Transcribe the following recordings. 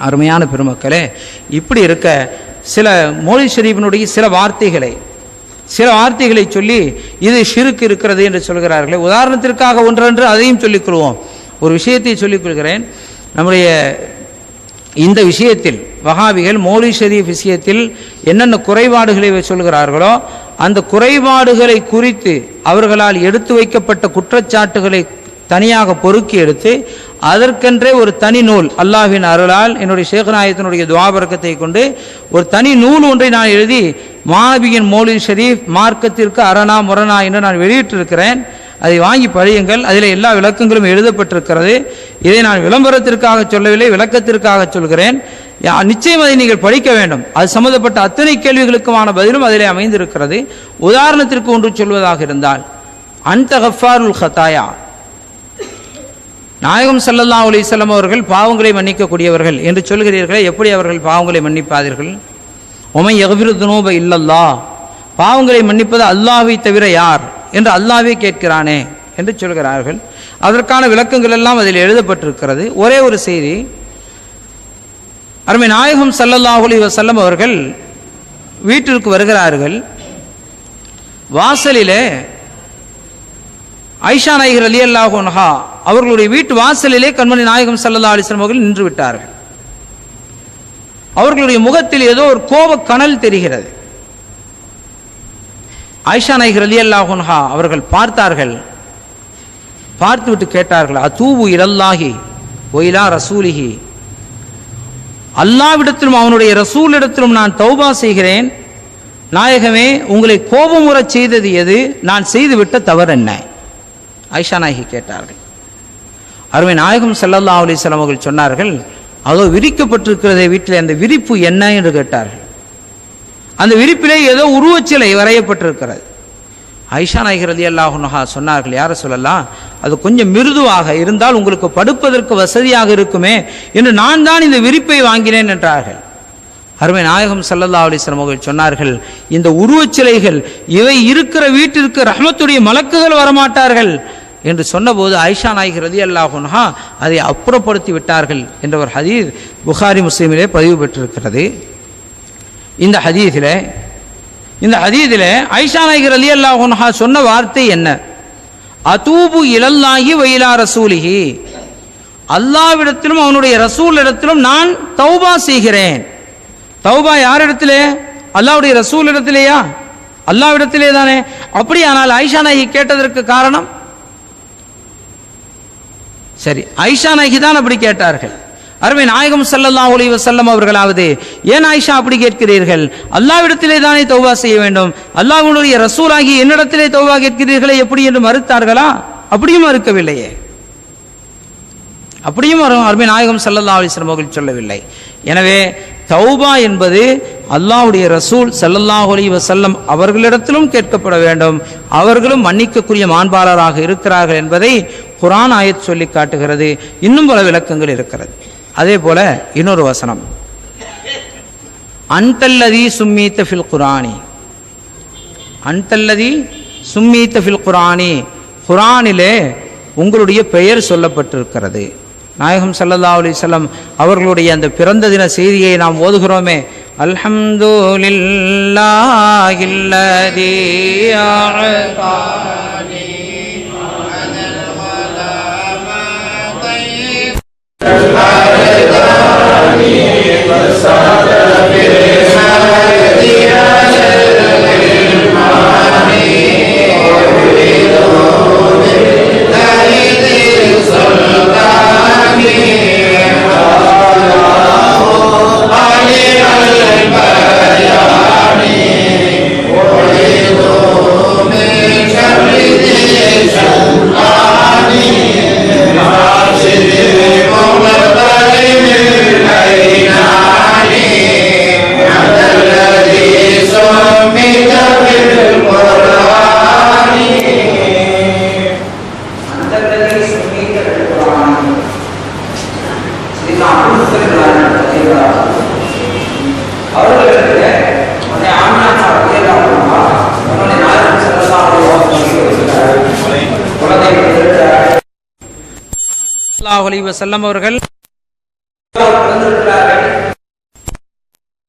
அருமையான பெருமக்களே, இப்படி இருக்க சில மௌலித் ஷரீஃபினுடைய சில வார்த்தைகளை சொல்லி இது ஷிர்க் இருக்கிறது என்று சொல்கிறார்களே. உதாரணத்திற்காக ஒன்றென்று அதையும் சொல்லிக்கொள்வோம். ஒரு விஷயத்தை சொல்லிக் கொள்கிறேன். நம்முடைய இந்த விஷயத்தில் வஹாபிகள் மௌலித் ஷரீஃப் விஷயத்தில் என்னென்ன குறைபாடுகளை சொல்கிறார்களோ அந்த குறைபாடுகளை குறித்து அவர்களால் எடுத்து வைக்கப்பட்ட குற்றச்சாட்டுகளை தனியாக பொறுக்கி எடுத்து அதற்கென்றே ஒரு தனி நூல், அல்லாஹ்வின் அருளால் என்னுடைய ஷேக் நாயகத்தினுடைய துஆ பரக்கத்தை கொண்டு ஒரு தனி நூல் ஒன்றை நான் எழுதி மாபியின் மௌலித் ஷரீஃப் மார்க்கத்திற்கு அரணா முரணா என்று நான் வெளியிட்டிருக்கிறேன். அதை வாங்கி படியுங்கள். அதில் எல்லா விளக்கங்களும் எழுதப்பட்டிருக்கிறது. இதை நான் விளம்பரத்திற்காக சொல்லவில்லை, விளக்கத்திற்காக சொல்கிறேன். நிச்சயம் அதை நீங்கள் படிக்க வேண்டும். அது சம்பந்தப்பட்ட அத்தனை கேள்விகளுக்குமான பதிலும் அதிலே அமைந்திருக்கிறது. உதாரணத்திற்கு ஒன்று சொல்வதாக இருந்தால், அன்த கஃபாருல் ஹதாயா, நாயகம் ஸல்லல்லாஹு அலைஹி வஸல்லம் அவர்கள் பாவங்களை மன்னிக்கக்கூடியவர்கள் என்று சொல்கிறீர்களே, எப்படி அவர்கள் பாவங்களை மன்னிப்பார்கள்? உமை யக்ஃபிரு துனூப இல்லல்லாஹ், பாவங்களை மன்னிப்பது அல்லாஹ்வை தவிர யார் என்று அல்லாஹ்வே கேட்கிறானே என்று சொல்கிறார்கள். அதற்கான விளக்கங்கள் எல்லாம் அதில் எழுதப்பட்டிருக்கிறது. ஒரே ஒரு செய்தி, அருமை நாயகம் ஸல்லல்லாஹு அலைஹி வஸல்லம் அவர்கள் வீட்டிற்கு வருகிறார்கள். வாசலிலே ஆயிஷா நாயகி ரலியல்லாஹு அன்ஹா அவர்களுடைய வீட்டு வாசலிலே கண்மணி நாயகம் ஸல்லல்லாஹு அலைஹி வஸல்லம் அவர்கள் நின்று விட்டார்கள். அவர்களுடைய முகத்தில் ஏதோ ஒரு கோப கனல் தெரிகிறது. ஆயிஷா நாயகி ரலியல்லாஹு அன்ஹா அவர்கள் பார்த்தார்கள். பார்த்துவிட்டு கேட்டார்கள், அதூபு இலல்லாஹி வ இலா ரசூலிஹி, அல்லாஹ்விடத்திலும் அவனுடைய ரசூலிடத்திலும் நான் தௌபா செய்கிறேன். நாயகமே, உங்களை கோபமுறச் செய்தது எது? நான் செய்துவிட்ட தவறு என்ன? ஆயிஷா நாயகி கேட்டார்கள். அருமை நாயகம் ஸல்லல்லாஹு அலைஹி வஸல்லம் அவர்கள் சொன்னார்கள், அதோ விரிக்கப்பட்டிருக்கிறதே வீட்டில், அந்த விரிப்பு என்ன என்று கேட்டார்கள். அந்த விரிப்பிலே ஏதோ உருவச்சிலை வரையப்பட்டிருக்கிறது. ஆயிஷா நாயகி ரலியல்லாஹு அன்ஹா சொன்னார்கள், யார சொல்லலாம், அது கொஞ்சம் மிருதுவாக இருந்தால் உங்களுக்கு படுப்பதற்கு வசதியாக இருக்குமே என்று நான் தான் இந்த விரிப்பை வாங்கினேன் என்றார்கள். அருமை நாயகம் ஸல்லல்லாஹு அலைஹி வஸல்லம் அவர்கள் சொன்னார்கள், இந்த உருவச்சிலைகள் இவை இருக்கிற வீட்டிற்கு ரஹ்மத்துடைய மலக்குகள் வரமாட்டார்கள் என்று சொன்னபோது ஆயிஷா நாயகி ரலியல்லாஹு அன்ஹா அதை அப்புறப்படுத்தி விட்டார்கள் என்ற ஒரு ஹதீஸ் புகாரி முஸ்லிமிலே பதிவு பெற்றிருக்கிறது. இந்த ஹதீஸிலே ஆயிஷா நாயகி ரலியல்லாஹு அன்ஹா சொன்ன வார்த்தை என்ன? அதூபு இலல்லாஹி வ இலா ரசூலிஹி, அல்லாஹ்விடத்திலும் அவனுடைய ரசூலிடத்திலும் நான் தௌபா செய்கிறேன். தௌபா யாரிடத்திலே? அல்லாஹ்வுடைய ரசூலிடத்திலேயா? அல்லாஹ்விடத்திலே தானே. அப்படியானால் ஆயிஷா நாயகி கேட்டதற்கு காரணம் சரி, ஆயிஷா நாயகி தான் அப்படி கேட்டார்கள். அருமை நாயகம் ஸல்லல்லாஹு அலைஹி வஸல்லம் அவர்களாவது, ஏன் ஆயிஷா அப்படி கேட்கிறீர்கள்? அல்லாஹ்விடத்திலே தானே தௌபா செய்ய வேண்டும். அல்லாஹ்வுடைய ரசூலாகி என்னிடத்திலே தௌபா கேட்கிறீர்களே எப்படி என்று மறுத்தார்களா? அப்படியும் மறுக்கவில்லையே. அப்படியும் அருமை நாயகம் ஸல்லல்லாஹு அலைஹி வஸல்லம் அவர்கள் சொல்லவில்லை. எனவே தௌபா என்பது அல்லாஹ்வுடைய ரசூல் ஸல்லல்லாஹு அலைஹி வஸல்லம் அவர்களிடத்திலும் கேட்கப்பட வேண்டும். அவர்களும் மன்னிக்கக்கூடிய மாண்பாளராக இருக்கிறார்கள் என்பதை குர்ஆன் ஆயத் சொல்லி காட்டுகிறது. இன்னும் பல விளக்கங்கள் இருக்கிறது. அதே போல இன்னொரு வசனம், அன்தல்லதி சும்மீத ஃபில் குர்ஆனி, அன்தல்லதி சும்மீத ஃபில் குர்ஆனி, குர்ஆனிலே உங்களுடைய பெயர் சொல்லப்பட்டிருக்கிறது. நாயகம் ஸல்லல்லாஹு அலைஹி வஸல்லம் அவர்களுடைய அந்த பிறந்த தின செய்தியை நாம் ஓதுகிறோமே, அல்ஹம்துலில்லாஹில்லதீ அஅதானி அனல் வலமா தய்யிப் அல்ஹம்துலில்லாஹி வஸல்லபி ஹதியா ஷர்ரில் மானி ஸல்லல்லாஹு அலைஹி வஸல்லம் அவர்கள்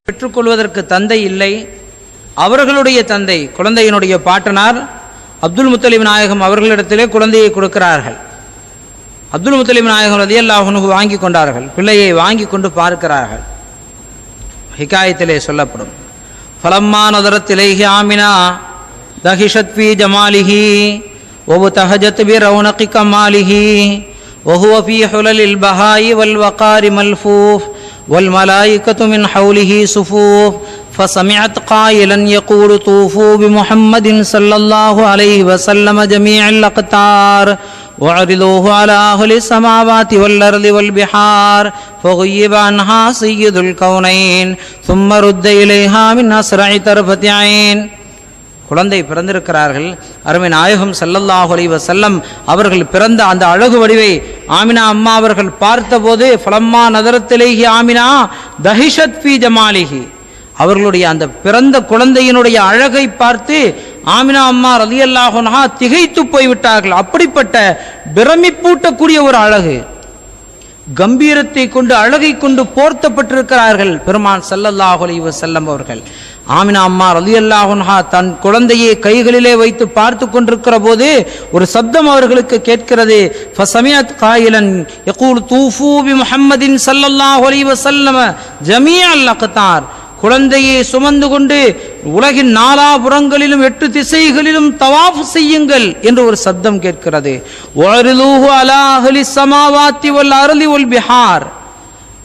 பெற்றுக்கொள்வதற்கு தந்தை இல்லை. அவர்களுடைய தந்தை குழந்தையினுடைய பாட்டனார் அப்துல் முத்தலிப் நாயகம் அவர்களிடத்திலே குழந்தையை கொடுக்கிறார்கள். அப்துல் முத்தலிப் நாயகம் ரலியல்லாஹு அன்ஹு வாங்கி கொண்டார்கள். பிள்ளையை வாங்கி கொண்டு பார்க்கிறார்கள். ஹிகாயத்திலே சொல்லப்படும், ஃபலம்மா நதரத் இலைஹி ஆமினா தஹிஷத் ஃபீ ஜமாலிஹி வபதஹஜத் பி ரௌனகி கமாலிஹி வஹுவ ஃபீ ஹுலலில் பஹாயி வல் வகாரி மல்ஃபூஃப் والملائكة من حوله صفوف فسمعت قائلا يقول طوفوا بمحمد صلى الله عليه وسلم جميع الأقطار وعرضوه على أهل السماوات والأرض والبحار فغيب عنها سيد الكونين ثم رد إليها من أسرع طرفة عين. குழந்தை பிறந்திருக்கிறார்கள். அருமை நாயகம் ஸல்லல்லாஹு அலைஹி வஸல்லம் அவர்கள் பிறந்த அந்த அழகு வடிவை ஆமினா அம்மா அவர்கள் பார்த்தபோது ஃபலம்மா நதரத்திலேஹி ஆமினா தஹிஷத் ஃபீ ஜமாலிஹி, அவர்களுடைய அந்த பிறந்த குழந்தையினுடைய அழகை பார்த்து ஆமினா அம்மா ரலியல்லாஹு அன்ஹா திகைத்து போய்விட்டார்கள். அப்படிப்பட்ட பிரமிப்பூட்டக்கூடிய ஒரு அழகு, கம்பீரத்தை கொண்டு அழகை கொண்டு போர்த்தப்பட்டிருக்கிறார்கள் பெருமான் ஸல்லல்லாஹு அலைஹி வஸல்லம் அவர்கள். ஆமினா அம்மா ரலியல்லாஹு அன்ஹா தன் குழந்தையை கைகளிலே வைத்து பார்த்து கொண்டிருக்கிற போது ஒரு சப்தம் அவர்களுக்கு கேட்கிறது. ஃபஸமிஅத் காயிலன் யகூல் தூஃபூ பி முஹம்மதின் ஸல்லல்லாஹு அலைஹி வஸல்லம் ஜமீஅல் அக்தார், குழந்தையை சுமந்து கொண்டு உலகின் நாலாபுறங்களிலும் 8 திசைகளிலும் தவாஃப் செய்யுங்கள் என்று ஒரு சப்தம் கேட்கிறது. வஅரிலூஹு அலா அஹ்லிஸ் ஸமாவாத்தி வல் அர்லி வல் பிஹார்,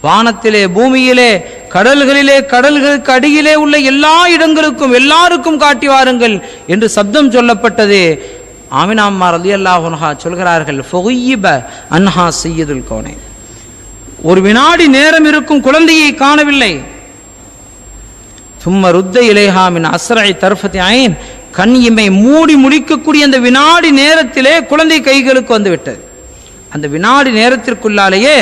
வானத்திலே பூமியிலே கடல்களிலே கடல்களுக்கு அடியிலே உள்ள எல்லா இடங்களுக்கும் எல்லாருக்கும் காட்டி வாருங்கள் என்று சப்தம் சொல்லப்பட்டது. ஆமினா அம்மா ரலியல்லாஹு அன்ஹா சொல்கிறார்கள், ஃபுகிப அன்ஹா சய்யிதுல் கௌனைன், ஒரு வினாடி நேரம் இருக்கும் குழந்தையை காணவில்லை. சும்ம ருத்த இலைஹா மின் அஸ்ரஇ தர்ஃபத்தி ஐன், கண் இமை மூடி முடிக்கக்கூடிய அந்த வினாடி நேரத்திலே குழந்தை கைகளுக்கு வந்து விட்டது. அந்த வினாடி நேரத்திற்குள்ளாலேயே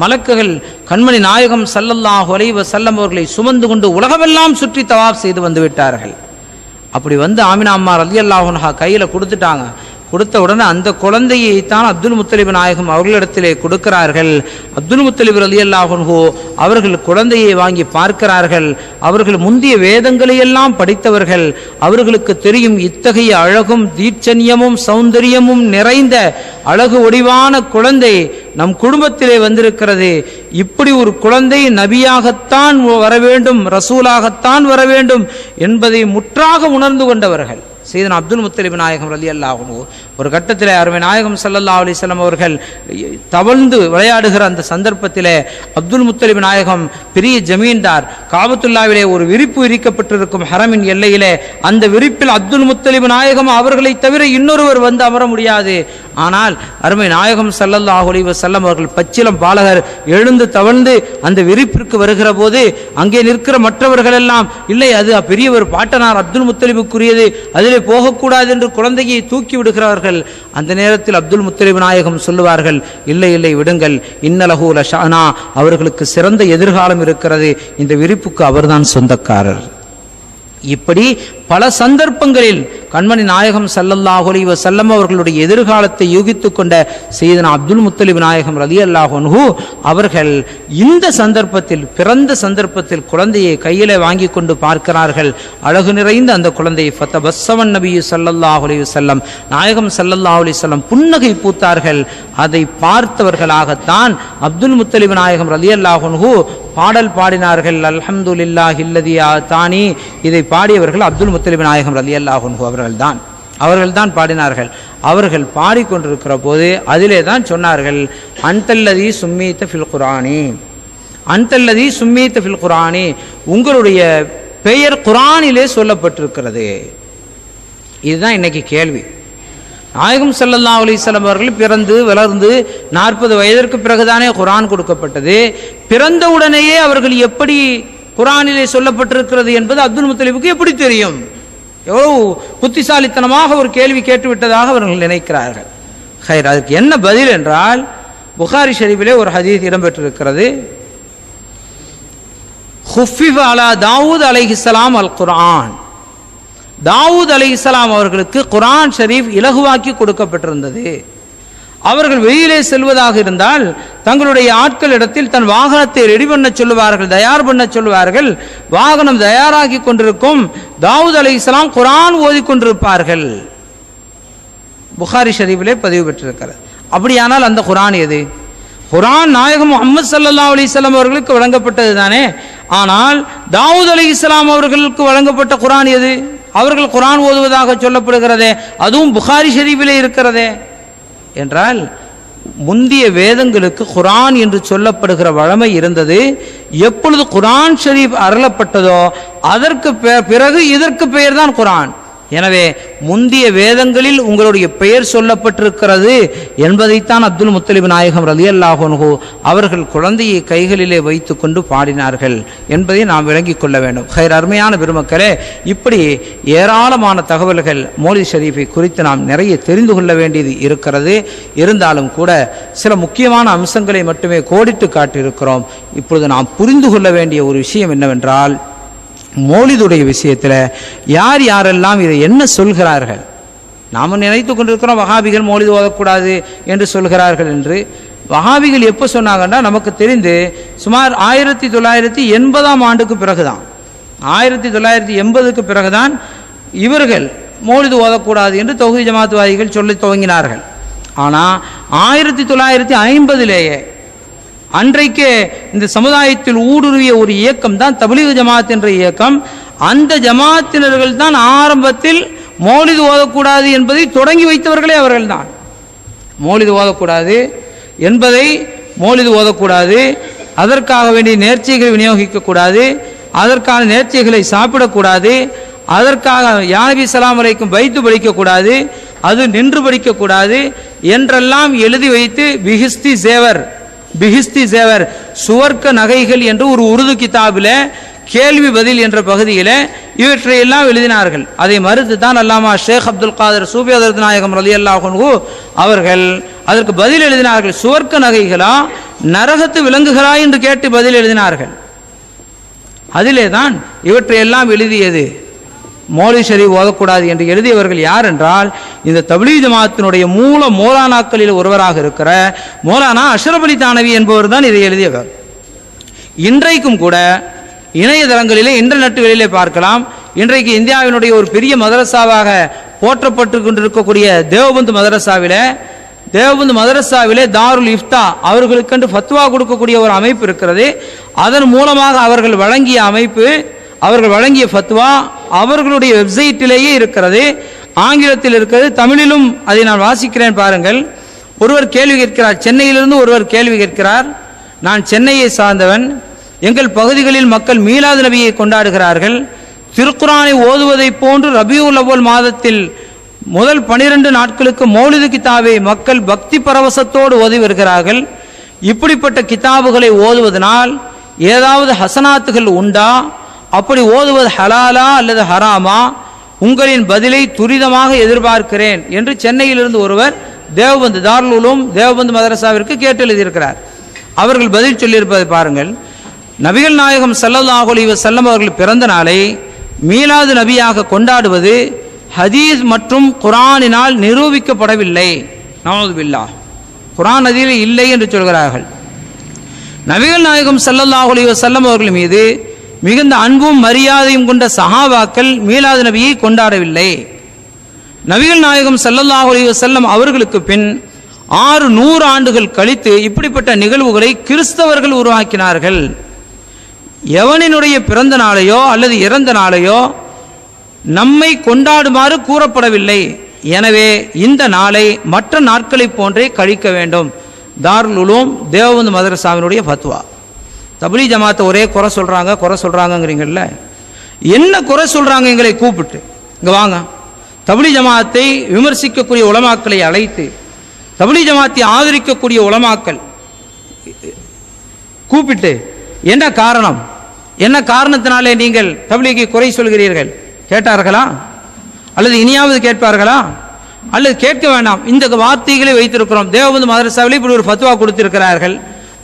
மலக்குகள் கண்மணி நாயகம் ஸல்லல்லாஹு அலைஹி வஸல்லம் அவர்களை சுமந்து கொண்டு உலகமெல்லாம் சுற்றி தவாப் செய்து வந்து விட்டார்கள். அப்படி வந்து ஆமினா அம்மா ரலியல்லாஹு அன்ஹா கையில் கொடுத்துட்டாங்க. கொடுத்த உடனே அந்த குழந்தையை தான் அப்துல் முத்தலிப் நாயகம் அவர்களிடத்திலே கொடுக்கிறார்கள். அப்துல் முத்தலிப் ரலியல்லாஹு அன்ஹு அவர்கள் குழந்தையை வாங்கி பார்க்கிறார்கள். அவர்கள் முந்திய வேதங்களை எல்லாம் படித்தவர்கள். அவர்களுக்கு தெரியும், இத்தகைய அழகும் தீட்சண்யமும் சௌந்தரியமும் நிறைந்த அழகு ஒடிவான குழந்தை நம் குடும்பத்திலே வந்திருக்கிறது. இப்படி ஒரு குழந்தை நபியாகத்தான் வர வேண்டும், ரசூலாகத்தான் வர வேண்டும் என்பதை முற்றாக உணர்ந்து கொண்டவர்கள் சையதுனா அப்துல் முத்தலிப் நாயகம் ரலியல்லாஹு அன்ஹு. ஒரு கட்டத்தில் அருமை நாயகம் ஸல்லல்லாஹு அலைஹி வஸல்லம் அவர்கள் தவழ்ந்து விளையாடுகிற அந்த சந்தர்ப்பத்திலே அப்துல் முத்தலிப் நாயகம் பெரிய ஜமீன்தார், காபத்துல்லாவிலே ஒரு விரிப்பு விரிக்கப்பட்டிருக்கும் ஹரமின் எல்லையிலே, அந்த விரிப்பில் அப்துல் முத்தலிப் நாயகம் அவர்களை தவிர இன்னொருவர் வந்து அமர முடியாது. ஆனால் அருமை நாயகம் ஸல்லல்லாஹு அலைஹி வஸல்லம் அவர்கள் பச்சிலம் பாலகர் எழுந்து தவழ்ந்து அந்த விரிப்பிற்கு வருகிற போது அங்கே நிற்கிற மற்றவர்கள் எல்லாம், இல்லை அது பெரியவர் பாட்டனார் அப்துல் முத்தலிபுக்குரியது, அதிலே போகக்கூடாது என்று குழந்தையை தூக்கி விடுகிறார்கள். அந்த நேரத்தில் அப்துல் முத்தலிப் நாயகம் சொல்லுவார்கள், இல்லை இல்லை விடுங்கள், இன்னலஹு லஷானா, அவர்களுக்கு சிறந்த எதிர்காலம் இருக்கிறது, இந்த விரிப்புக்கு அவர்தான் சொந்தக்காரர். இப்படி பல சந்தர்ப்பங்களில் கண்மணி நாயகம் ஸல்லல்லாஹு அலைஹி வஸல்லம் அவர்களுடைய எதிர்காலத்தை யூகித்துக் கொண்ட சையதுனா அப்துல் முத்தலிப் நாயகம் ரலியல்லாஹு அன்ஹு அவர்கள் இந்த சந்தர்ப்பத்தில், பிறந்த சந்தர்ப்பத்தில் குழந்தையை கையிலே வாங்கி கொண்டு பார்க்கிறார்கள். அழகு நிறைந்த அந்த குழந்தை ஃபதபஸ்ஸமன் நபி ஸல்லல்லாஹு அலைஹி வஸல்லம், நாயகம் ஸல்லல்லாஹு அலைஹி வஸல்லம் புன்னகை பூத்தார்கள். அதை பார்த்தவர்களாகத்தான் அப்துல் முத்தலிப் நாயகம் ரலியல்லாஹு அன்ஹு பாடல் பாடினார்கள். அல்ஹம்துலில்லாஹி அல்லதி ஆதானி, இதை பாடியவர்கள் அப்துல் முத்தலிப் நாயகம் ரலியல்லாஹு அன்ஹு அவர்கள்தான் பாடினார்கள். அவர்கள் பாடிக்கொண்டிருக்கிற போது அதிலே தான் சொன்னார்கள், அன்தல்லதி சும்மீத ஃபில் குர்ஆனி, அன்தல்லதி சும்மீத ஃபில் குர்ஆனி, உங்களுடைய பெயர் குர்ஆனிலே சொல்லப்பட்டிருக்கிறது. இதுதான் இன்னைக்கு கேள்வி. நாயகம் ஸல்லல்லாஹு அலைஹி வஸல்லம் அவர்கள் பிறந்து வளர்ந்து 40 வயதிற்கு பிறகுதானே குர்ஆன் கொடுக்கப்பட்டது. பிறந்த உடனேயே அவர்கள் எப்படி குர்ஆனிலே சொல்லப்பட்டிருக்கிறது என்பது அப்துல் முத்தலிபுக்கு எப்படி தெரியும்? எவ்வளவு புத்திசாலித்தனமாக ஒரு கேள்வி கேட்டுவிட்டதாக அவர்கள் நினைக்கிறார்கள். ஹைர், அதுக்கு என்ன பதில் என்றால், புகாரி ஷரீஃபிலே ஒரு ஹதீஸ் இடம்பெற்றிருக்கிறது. ஹுஃபிஃப அலா தாவூத் அலைஹிஸ்ஸலாம் அல் குர்ஆன், தாவூத் அலைஹிஸ்ஸலாம் அவர்களுக்கு குர்ஆன் ஷரீஃப் இலகுவாக்கி கொடுக்கப்பட்டிருந்தது. அவர்கள் வெளியிலே செல்வதாக இருந்தால் தங்களுடைய ஆட்களிடத்தில் தன் வாகனத்தை ரெடி பண்ண சொல்லுவார்கள், தயார் பண்ண சொல்லுவார்கள். வாகனம் தயாராகி கொண்டிருக்கும். தாவூத் அலைஹிஸ்ஸலாம் குர்ஆன் ஓதிக்கொண்டிருப்பார்கள். புகாரி ஷரீஃபிலே பதிவு பெற்றிருக்கிறது. அப்படியானால் அந்த குர்ஆன் எது? குர்ஆன் நாயகம் முஹம்மது ஸல்லல்லாஹு அலைஹி வஸல்லம் அவர்களுக்கு வழங்கப்பட்டது தானே. ஆனால் தாவூத் அலைஹிஸ்ஸலாம் அவர்களுக்கு வழங்கப்பட்ட குர்ஆன் எது? அவர்கள் குர்ஆன் ஓதுவதாக சொல்லப்படுகிறதே, அதுவும் புகாரி ஷரீஃபிலே இருக்கிறதே. என்றால் முந்திய வேதங்களுக்கு குர்ஆன் என்று சொல்லப்படுகிற வழமை இருந்தது. எப்பொழுது குர்ஆன் ஷரீஃப் அருளப்பட்டதோ அதற்கு பிறகு இதற்கு பெயர் தான் குர்ஆன். எனவே முந்திய வேதங்களில் உங்களுடைய பெயர் சொல்லப்பட்டிருக்கிறது என்பதைத்தான் அப்துல் முத்தலிப் நாயகம் ரலியல்லாஹு அன்ஹு அவர்கள் குழந்தையை கைகளிலே வைத்து கொண்டு பாடினார்கள் என்பதை நாம் விளங்கிக் கொள்ள வேண்டும். ஹைர், அருமையான பெருமக்களே, இப்படி ஏராளமான தகவல்கள் மௌலித் ஷரீஃபை குறித்து நாம் நிறைய தெரிந்து கொள்ள வேண்டியது இருக்கிறது. இருந்தாலும் கூட சில முக்கியமான அம்சங்களை மட்டுமே கோடிட்டு காட்டியிருக்கிறோம். இப்பொழுது நாம் புரிந்து கொள்ள வேண்டிய ஒரு விஷயம் என்னவென்றால், மௌலிதுடைய விஷயத்தில் யார் யாரெல்லாம் இதை என்ன சொல்கிறார்கள்? நாம் நினைத்து கொண்டிருக்கிறோம் வஹாபிகள் மௌலிது ஓதக்கூடாது என்று சொல்கிறார்கள் என்று. வஹாபிகள் எப்போ சொன்னாங்கன்னா, நமக்கு தெரிந்து சுமார் 1980ஆம் ஆண்டுக்கு பிறகுதான், 1980க்கு பிறகுதான் இவர்கள் மௌலிது ஓதக்கூடாது என்று தௌஹீத் ஜமாத்வாதிகள் சொல்ல துவங்கினார்கள். ஆனால் 1950லேயே அன்றைக்கே இந்த சமுதாயத்தில் ஊடுருவிய ஒரு இயக்கம் தான் தப்லீக் ஜமாத் என்ற இயக்கம். அந்த ஜமாத்தினர்கள் தான் ஆரம்பத்தில் மௌலிது ஓதக்கூடாது என்பதை தொடங்கி வைத்தவர்களே அவர்கள் தான். மௌலிது ஓதக்கூடாது என்பதை, மௌலிது ஓதக்கூடாது, அதற்காக வேண்டிய நேர்ச்சைகளை விநியோகிக்கக்கூடாது, அதற்கான நேர்ச்சைகளை சாப்பிடக்கூடாது, அதற்காக யா நபி ஸலாம் அலைக்கும் பைத்து படிக்கக்கூடாது, அது நின்று படிக்கக்கூடாது என்றெல்லாம் எழுதி வைத்து பிஹிஸ்தி சேவர் சுவர்க்க நகைகள் என்று ஒரு உருது கிதாபில் கேள்வி பதில் என்ற பகுதியில் இவற்றையெல்லாம் எழுதினார்கள். அதை மறுத்து தான் அல்லாமா ஷேக் அப்துல் காதர் சூஃபி ஹதரத் நாயகம் ரலியல்லாஹு அன்ஹு அவர்கள் அதற்கு பதில் எழுதினார்கள். சுவர்க்க நகைகளா நரகத்து விலங்குகளா என்று கேட்டு பதில் எழுதினார்கள். அதிலே தான் இவற்றையெல்லாம் எழுதியது. மௌலித் ஷரீஃப் ஓதக்கூடாது என்று எழுதியவர்கள் யார் என்றால், இந்த தப்லீக் ஜமாத்தினுடைய மூல மௌலானாக்களில் ஒருவராக இருக்கிற மௌலானா அஷ்ரப் அலி தானவி என்பவர் தான் இதை எழுதியவர். இன்றைக்கும் கூட இணையதளங்களிலே இன்டர்நெட்டுகளிலே பார்க்கலாம். இன்றைக்கு இந்தியாவினுடைய ஒரு பெரிய மதரசாவாக போற்றப்பட்டு கொண்டிருக்கக்கூடிய தேவபந்து மதரசாவிலே தாருல் இஃப்தா அவர்களுக்கென்று ஃபத்வா கொடுக்கக்கூடிய ஒரு அமைப்பு இருக்கிறது. அதன் மூலமாக அவர்கள் வழங்கிய அமைப்பு, அவர்கள் வழங்கிய ஃபத்வா அவர்களுடைய வெப்சைட்டிலேயே இருக்கிறது. ஆங்கிலத்தில் இருக்கிறது, தமிழிலும் அதை நான் வாசிக்கிறேன் பாருங்கள். ஒருவர் கேள்வி கேட்கிறார், சென்னையிலிருந்து ஒருவர் கேள்வி கேட்கிறார். நான் சென்னையை சார்ந்தவன், எங்கள் பகுதிகளில் மக்கள் மீலாது நபியை கொண்டாடுகிறார்கள். திருக்குரானை ஓதுவதை போன்று ரபியுல் அவ்வல் மாதத்தில் முதல் 12 நாட்களுக்கு மௌலிது கிதாபை மக்கள் பக்தி பரவசத்தோடு ஓதி வருகிறார்கள். இப்படிப்பட்ட கிதாபுகளை ஓதுவதனால் ஏதாவது ஹசனாத்துகள் உண்டா? அப்படி ஓதுவது ஹலாலா அல்லது ஹராமா? உங்களின் பதிலை துரிதமாக எதிர்பார்க்கிறேன் என்று சென்னையிலிருந்து ஒருவர் தேவபந்து தாருல் உலூம் தேவபந்து மதரசாவிற்கு கேட்டு எழுதியிருக்கிறார். அவர்கள் பதில் சொல்லியிருப்பதை பாருங்கள். நபிகள் நாயகம் ஸல்லல்லாஹு அலைஹி வஸல்லம் அவர்கள் பிறந்த நாளை மீலாது நபியாக கொண்டாடுவது ஹதீஸ் மற்றும் குர்ஆனினால் நிரூபிக்கப்படவில்லை. நஅூது பில்லாஹ், குர்ஆன் அதில் இல்லை என்று சொல்கிறார்கள். நபிகள் நாயகம் ஸல்லல்லாஹு அலைஹி வஸல்லம் அவர்கள் மீது மிகுந்த அன்பும் மரியாதையும் கொண்ட சஹாபாக்கள் மீலாது நபியை கொண்டாடவில்லை. நபிகள் நாயகம் ஸல்லல்லாஹு அலைஹி வஸல்லம் அவர்களுக்கு பின் 600 ஆண்டுகள் கழித்து இப்படிப்பட்ட நிகழ்வுகளை கிறிஸ்தவர்கள் உருவாக்கினார்கள். எவனினுடைய பிறந்த நாளையோ அல்லது இறந்த நாளையோ நம்மை கொண்டாடுமாறு கூறப்படவில்லை. எனவே இந்த நாளை மற்ற நாட்களை போன்றே கழிக்க வேண்டும். தாருல் உலூம் தேவபந்து மதரசாவினுடைய ஃபத்வா. தப்லீக் ஜமாத்தை ஒரே குறை சொல்கிறாங்கங்கிறீங்கல்ல, என்ன குறை சொல்கிறாங்க? எங்களை கூப்பிட்டு இங்கே வாங்க, தப்லீக் ஜமாத்தை விமர்சிக்கக்கூடிய உலமாக்களை அழைத்து, தப்லீக் ஜமாத்தை ஆதரிக்கக்கூடிய உலமாக்கள் கூப்பிட்டு, என்ன காரணம், என்ன காரணத்தினாலே நீங்கள் தப்லீகை குறை சொல்கிறீர்கள் கேட்டார்களா? அல்லது இனியாவது கேட்பார்களா? அல்லது கேட்க வேண்டாம், இந்த வார்த்தைகளை வைத்திருக்கிறோம். தேவபந்து மதரசாவிலே இப்படி ஒரு ஃபத்வா கொடுத்திருக்கிறார்கள்,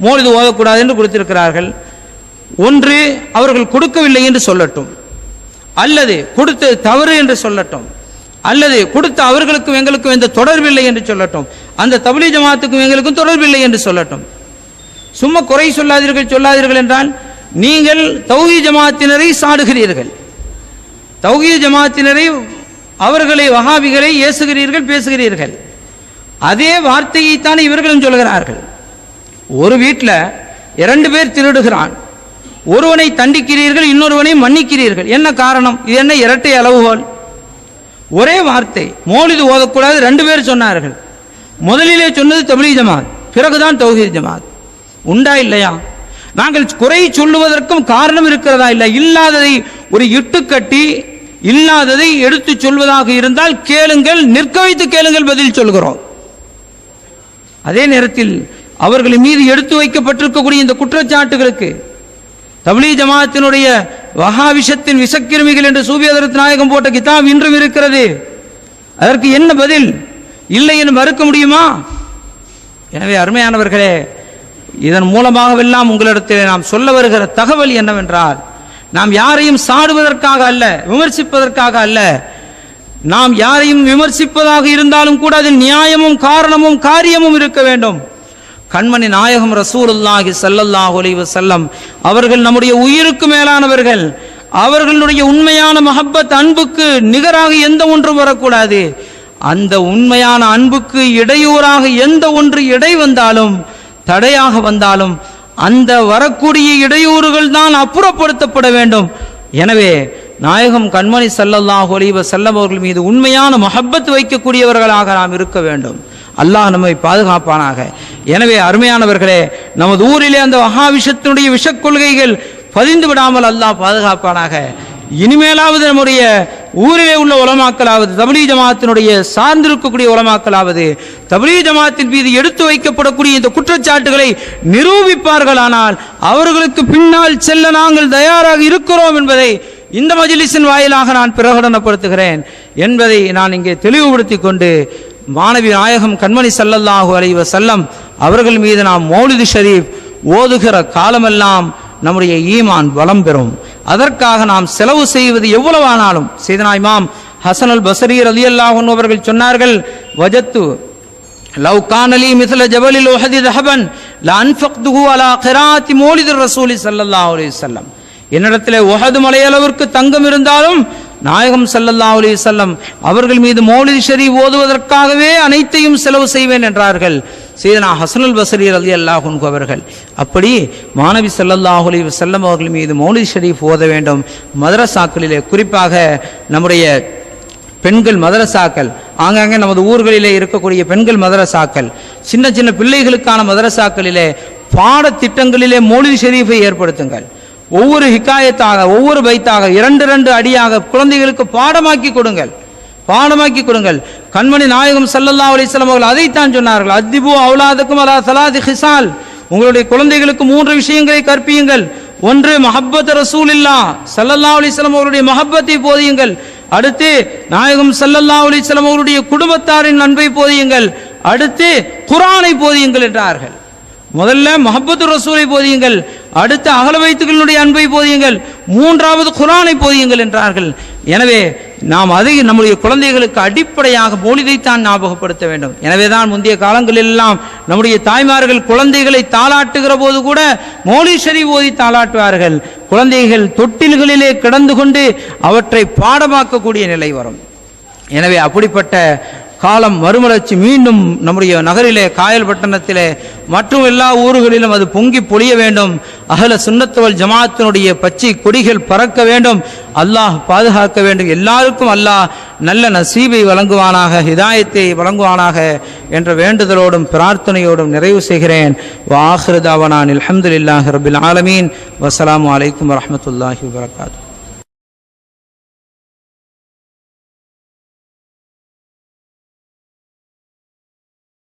மௌலிது ஓதக்கூடாது என்று கொடுத்திருக்கிறார்கள். ஒன்று அவர்கள் கொடுக்கவில்லை என்று சொல்லட்டும், அல்லது கொடுத்தது தவறு என்று சொல்லட்டும், அல்லது கொடுத்த அவர்களுக்கும் எங்களுக்கும் எந்த தொடர்பில்லை என்று சொல்லட்டும், அந்த தப்லீக் ஜமாத்துக்கும் எங்களுக்கும் தொடர்பில்லை என்று சொல்லட்டும். சும்மா குறை சொல்லாதீர்கள் என்றால் நீங்கள் தௌஹீத் ஜமாத்தினரை சாடுகிறீர்கள், தௌஹீத் ஜமாத்தினரை அவர்களை வஹாபிகளை ஏசுகிறீர்கள், பேசுகிறீர்கள். அதே வார்த்தையைத்தான் இவர்களும் சொல்கிறார்கள். ஒரு வீட்டில் 2 பேர் திருடுகிறான், ஒருவனை தண்டிக்கிறீர்கள், இன்னொருவனை மன்னிக்கிறீர்கள். என்ன காரணம்? இது என்ன இரட்டை அளவுகோல்? ஒரே வார்த்தை, மௌலிது ஓதக்கூடாது 2 பேர் சொன்னார்கள். முதலிலே சொன்னது தப்லீக் ஜமாத், பிறகுதான் தௌஹீத் ஜமாத். உண்டா இல்லையா? நாங்கள் குறை சொல்லுவதற்கும் காரணம் இருக்கிறதா? இல்லை. இல்லாததை ஒரு இட்டுக்கட்டி இல்லாததை எடுத்து சொல்வதாக இருந்தால் கேளுங்கள், நிற்க வைத்து கேளுங்கள், பதில் சொல்கிறோம். அதே நேரத்தில் அவர்களின் மீது எடுத்து வைக்கப்பட்டிருக்கக்கூடிய இந்த குற்றச்சாட்டுகளுக்கு தப்லீக் ஜமாத்தினுடைய வஹாபிஷத்தின் விஷக்கிருமிகள் என்று சூஃபி ஹஜ்ரத் நாயகம் போட்ட கிதாப் இன்றும் இருக்கிறது. அதற்கு என்ன பதில்? இல்லை என்று மறுக்க முடியுமா? எனவே அருமையானவர்களே, இதன் மூலமாகவெல்லாம் உங்களிடத்தில் நாம் சொல்ல வருகிற தகவல் என்னவென்றால், நாம் யாரையும் சாடுவதற்காக அல்ல, விமர்சிப்பதற்காக அல்ல. நாம் யாரையும் விமர்சிப்பதாக இருந்தாலும் கூட அதில் நியாயமும் காரணமும் காரியமும் இருக்க வேண்டும். கண்மணி நாயகம் ரசூலுல்லாஹி ஸல்லல்லாஹு அலைஹி வஸல்லம் அவர்கள் நம்முடைய உயிருக்கு மேலானவர்கள். அவர்களுடைய உண்மையான மஹப்பத் அன்புக்கு நிகராக எந்த ஒன்றும் வரக்கூடாது. அந்த உண்மையான அன்புக்கு இடையூறாக எந்த ஒன்று இடை வந்தாலும், தடையாக வந்தாலும், அந்த வரக்கூடிய இடையூறுகள் தான் அப்புறப்படுத்தப்பட வேண்டும். எனவே நாயகம் கண்மணி ஸல்லல்லாஹு அலைஹி வஸல்லம் அவர்கள் மீது உண்மையான மஹப்பத் வைக்கக்கூடியவர்களாக நாம் இருக்க வேண்டும். அல்லாஹ் நம்மை பாதுகாப்பானாக. எனவே அருமையானவர்களே, நமது ஊரிலே அந்த வஹாபிஷத்தினுடைய விஷக் கொள்கைகள் பதிந்து விடாமல் அல்லாஹ் பாதுகாப்பானாக. இனிமேலாவது நம்முடைய ஊரிலே உள்ள உலமாக்களாவது, தப்லீக் ஜமாத்தினுடைய சார்ந்திருக்கக்கூடிய உலமாக்களாவது தப்லீக் ஜமாத்தின் மீது எடுத்து வைக்கப்படக்கூடிய இந்த குற்றச்சாட்டுகளை நிரூபிப்பார்களானால் அவர்களுக்கு பின்னால் செல்ல நாங்கள் தயாராக இருக்கிறோம் என்பதை இந்த மஜ்லிஸின் வாயிலாக நான் பிரகடனப்படுத்துகிறேன் என்பதை நான் இங்கே தெளிவுபடுத்திக் கொண்டு, மாணவி நாயகம் கண்மணி ஸல்லல்லாஹு அலைஹி வஸல்லம் அவர்கள் மீது நாம் மௌலிது ஷரீஃப் ஓதுகிற காலமெல்லாம் நம்முடைய ஈமான் பலம் பெறும். அதற்காக நாம் செலவு செய்வது எவ்வளவானாலும், சையதுனா இமாம் ஹஸன் அல் பஸ்ரி ரலியல்லாஹு அன்ஹு அவர்கள் சொன்னார்கள், வஜத்து லவ் கான லீ மிஸ்ல ஜபலில் உஹதி தஹபன் லா அன்ஃபக்துஹு அலா கிராஅத்தி மௌலிதிர் ரசூலி ஸல்லல்லாஹு அலைஹி வஸல்லம், என்னிடத்திலே உஹது மலையளவிற்கு தங்கம் இருந்தாலும் நாயகம் ஸல்லல்லாஹு அலைஹி வஸல்லம் அவர்கள் மீது மௌலிது ஷரீஃப் ஓதுவதற்காகவே அனைத்தையும் செலவு செய்வேன் என்றார்கள் சையதுனா ஹஸன் அல் பஸ்ரி ரலியல்லாஹு அன்ஹு அவர்கள். அப்படி மாணவி ஸல்லல்லாஹு அலைஹி வஸல்லம் அவர்கள் மீது மௌலிது ஷரீஃப் ஓத வேண்டும். மதரசாக்களிலே, குறிப்பாக நம்முடைய பெண்கள் மதரசாக்கள், ஆங்காங்கே நமது ஊர்களிலே இருக்கக்கூடிய பெண்கள் மதரசாக்கள், சின்ன சின்ன பிள்ளைகளுக்கான மதரசாக்களிலே பாடத்திட்டங்களிலே மௌலிது ஷரீஃபை ஏற்படுத்துங்கள். ஒவ்வொரு ஹிகாயத்தாக, ஒவ்வொரு பைத்தாக, 2 அடியாக குழந்தைகளுக்கு பாடமாக்கி கொடுங்கள், பாடமாக்கி கொடுங்கள். கண்மணி நாயகம் ஸல்லல்லாஹு அலைஹி வஸல்லம் அவர்கள் அதைத்தான் சொன்னார்கள், அத்திபு அவுலாதக்கும் அலா ஸலாதி ஹிசால், உங்களுடைய குழந்தைகளுக்கு 3 விஷயங்களை கற்பியுங்கள். ஒன்று மஹப்பத் ரசூலில்லாஹ் ஸல்லல்லாஹு அலைஹி வஸல்லம் அவருடைய மஹப்பத்தை போதியுங்கள். அடுத்து நாயகம் ஸல்லல்லாஹு அலைஹி வஸல்லம் அவருடைய குடும்பத்தாரின் அன்பை போதியுங்கள். அடுத்து குர்ஆனை போதியுங்கள் என்றார்கள். முதல்ல மஹப்பத்து ரசூலை போதியுங்கள், அடுத்து அஹ்ல பைத்துகளுடைய அன்பை போதியுங்கள், 3வது குர்ஆனை போதியுங்கள் என்றார்கள். எனவே நாம் அதை நம்முடைய குழந்தைகளுக்கு அடிப்படையாக மௌலிதைத்தான் ஞாபகப்படுத்த வேண்டும். எனவேதான் முந்தைய காலங்களெல்லாம் நம்முடைய தாய்மார்கள் குழந்தைகளை தாளாட்டுகிற போது கூட மௌலித் ஷரீஃப் ஓதி தாளாட்டுவார்கள். குழந்தைகள் தொட்டில்களிலே கிடந்து கொண்டு அவற்றை பாடமாக்கக்கூடிய நிலை வரும். எனவே அப்படிப்பட்ட காலம் மறுமலர்ச்சி மீண்டும் நம்முடைய நகரிலே, காயல் பட்டணத்திலே மற்றும் எல்லா ஊர்களிலும் அது பொங்கி பொழிய வேண்டும். அஹ்ல சுன்னத் வல் ஜமாஅத்தினுடைய பச்சை கொடிகள் பறக்க வேண்டும். அல்லாஹ் பாதுகாக்க வேண்டும். எல்லாருக்கும் அல்லாஹ் நல்ல நசீபை வழங்குவானாக, ஹிதாயத்தை வழங்குவானாக என்ற வேண்டுதலோடும் பிரார்த்தனையோடும் நிறைவு செய்கிறேன். வ ஆகிரு தாவனா அல்ஹம்துலில்லாஹி ரப்பில் ஆலமீன். வஸ்ஸலாமு அலைக்கும் வரஹ்மத்துல்லாஹி வபரகாத்துஹு.